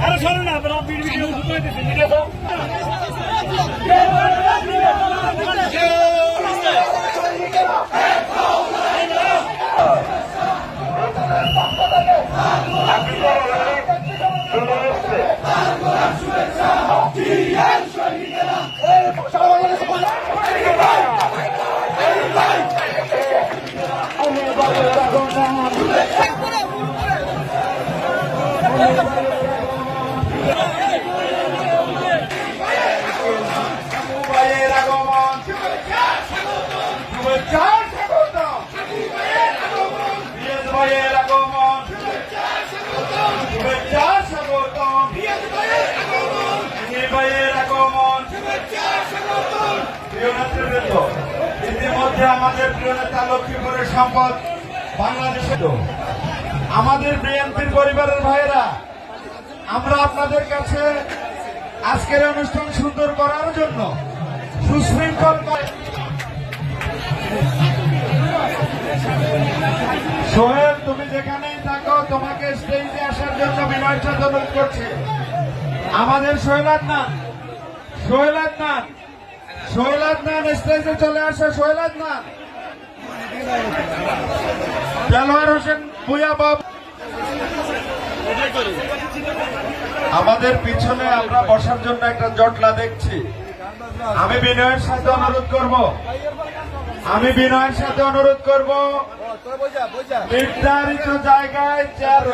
আরে শোনো না, আপনারা ভিডিও করতেছেন, ভিডিও তো ইতিমধ্যে আমাদের প্রিয় নেতা লক্ষ্মীপুরের সম্পদ বাংলাদেশের আমাদের বিএনপির পরিবারের ভাইয়েরা, আমরা আপনাদের কাছে আজকের অনুষ্ঠান সুন্দর করার জন্য সুশৃঙ্খল সোহেল, তুমি যেখানেই থাকো তোমাকে স্টেজে আসার জন্য বিনয়ের সাথে অনুরোধ করছি। আমাদের সোহেল আদনান স্টেজে চলে আসে। সোহেল আদনান, দেলোয়ার হোসেন ভূঁইয়া বাবু আমাদের পিছনে, আমরা বসার জন্য একটা জটলা দেখছি। আমি বিনয়ের সাথে অনুরোধ করব নির্ধারিত জায়গায় চেয়ার